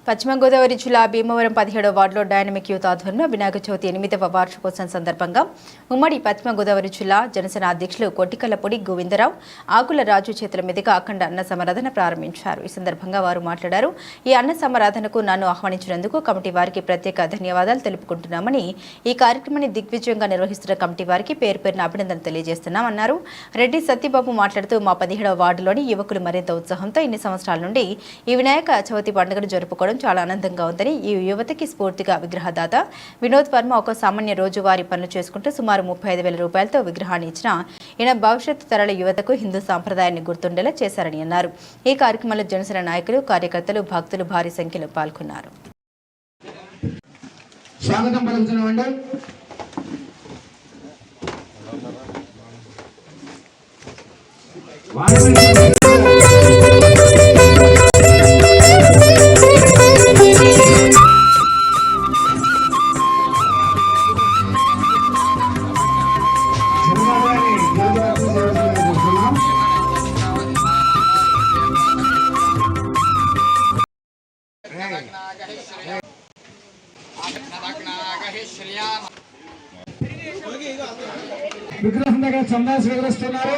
పశ్చిమ గోదావరి జిల్లా భీమవరం 17వ వార్డులో డైనమిక్ యూత్ ఆధ్వర్యంలో వినాయక చవితి 8వ వార్షికోత్సవం సందర్భంగా ఉమ్మడి పశ్చిమ గోదావరి జిల్లా జనసేన అధ్యక్షులు కొట్టికల్లపూడి గోవిందరావు ఆకుల రాజు చేతుల మీదుగా అఖండ అన్న సమరాధన ప్రారంభించారు. ఈ సందర్భంగా వారు మాట్లాడారు. ఈ అన్న సమరాధనకు నన్ను ఆహ్వానించినందుకు కమిటీ వారికి ప్రత్యేక ధన్యవాదాలు తెలుపుకుంటున్నామని, ఈ కార్యక్రమాన్ని దిగ్విజయంగా నిర్వహిస్తున్న కమిటీ వారికి పేరు పేరున అభినందనలు తెలియజేస్తున్నామన్నారు. రెడ్డి సత్యబాబు మాట్లాడుతూ మా 17వ వార్డులోని యువకులు మరింత ఉత్సాహంతో ఇన్ని సంవత్సరాల నుండి ఈ వినాయక చవితి పండుగను జరుపుకోవడం చాలా ఆనందంగా ఉందని, ఈ యువతకి స్ఫూర్తిగా విగ్రహదాత వినోద్ వర్మ ఒక సామాన్య రోజువారీ పనులు చేసుకుంటూ సుమారు 35,000 రూపాయలతో విగ్రహాన్ని ఇచ్చిన ఈయన భవిష్యత్తు తరాల యువతకు హిందూ సాంప్రదాయాన్ని గుర్తుండేలా చేశారని అన్నారు. ఈ కార్యక్రమంలో జనసేన నాయకులు, కార్యకర్తలు, భక్తులు భారీ సంఖ్యలో పాల్గొన్నారు. విగ్రహం దగ్గర చందా స్వీకరిస్తున్నారు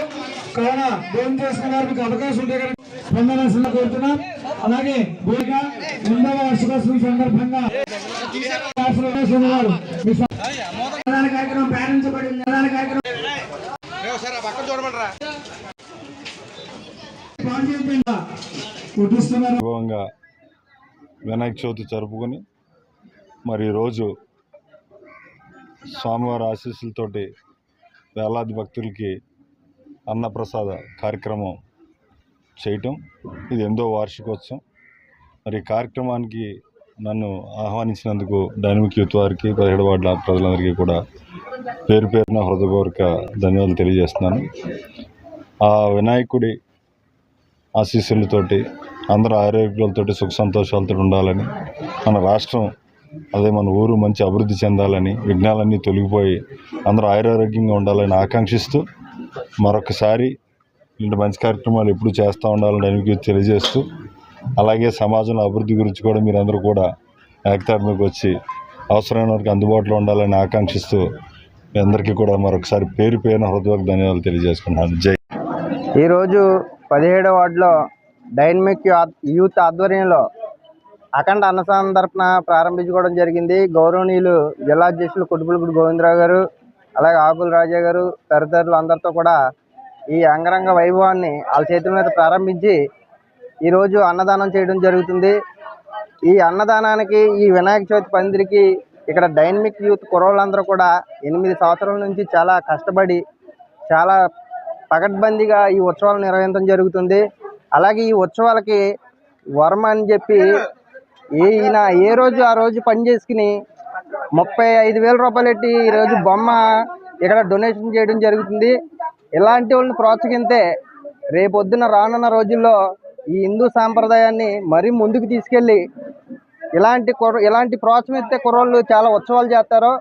కావున భోజనం చేసుకున్నారు. మీకు అవకాశం ఉంటే స్పందన కోరుతున్నాం. అలాగే భోజన 8వ వార్షికోత్సవం సందర్భంగా కార్యక్రమం ప్రారంభించబడింది. వినాయక చవితి జరుపుకొని మరి రోజు స్వామివారి ఆశీస్సులతోటి వేలాది భక్తులకి అన్నప్రసాద కార్యక్రమం చేయటం ఇది 8వ వార్షికోత్సవం. మరి ఈ కార్యక్రమానికి నన్ను ఆహ్వానించినందుకు డైనమిక్ యూత్ వారికి 17 వార్డుల ప్రజలందరికీ కూడా పేరు పేరున హృదయపూర్వక ధన్యవాదాలు తెలియజేస్తున్నాను. ఆ వినాయకుడి ఆశీస్సులతోటి అందరూ ఆరోగ్యాలతోటి సుఖ సంతోషాలతో ఉండాలని, మన రాష్ట్రం అదే మన ఊరు మంచి అభివృద్ధి చెందాలని, విఘ్నాలన్నీ తొలగిపోయి అందరూ ఆరోగ్యంగా ఉండాలని ఆకాంక్షిస్తూ మరొకసారి ఇలాంటి మంచి కార్యక్రమాలు ఎప్పుడు చేస్తూ ఉండాలని మీకు తెలియజేస్తూ, అలాగే సమాజంలో అభివృద్ధి గురించి కూడా మీరందరూ కూడా ఏకతాటికి వచ్చి అవసరమైన వరకు అందుబాటులో ఉండాలని ఆకాంక్షిస్తూ మీ అందరికీ కూడా మరొకసారి పేరు పేరున హృదయపూర్వక ధన్యవాదాలు తెలియజేసుకున్నాను. జై. ఈరోజు 17వ వార్డులో డైనమిక్ యూత్ ఆధ్వర్యంలో అఖండ అన్న సందర్భన ప్రారంభించుకోవడం జరిగింది. గౌరవనీయులు జిల్లా అధ్యక్షులు కొట్టికల్లపూడి గోవిందరావు గారు, అలాగే ఆకుల రాజా గారు తదితరులు అందరితో కూడా ఈ అంగరంగ వైభవాన్ని వాళ్ళ చేతుల మీద ప్రారంభించి ఈరోజు అన్నదానం చేయడం జరుగుతుంది. ఈ అన్నదానానికి, ఈ వినాయక చవితి పందిరికి ఇక్కడ డైనమిక్ యూత్ కుర్రోళ్ళందరూ కూడా 8 సంవత్సరాల నుంచి చాలా కష్టపడి చాలా పకడ్బందీగా ఈ ఉత్సవాలు నిర్వహించడం జరుగుతుంది. అలాగే ఈ ఉత్సవాలకి వర్మ అని చెప్పి ఈయన ఏ రోజు ఆ రోజు పని చేసుకుని 35,000 రూపాయలు పెట్టి ఈరోజు బొమ్మ ఇక్కడ డొనేషన్ చేయడం జరుగుతుంది. ఇలాంటి వాళ్ళని ప్రోత్సహిస్తే రేపొద్దున రానున్న రోజుల్లో ఈ హిందూ సాంప్రదాయాన్ని మరీ ముందుకు తీసుకెళ్ళి ఇలాంటి ప్రోత్సహిస్తే కుర్రోళ్ళు చాలా ఉత్సవాలు చేస్తారు.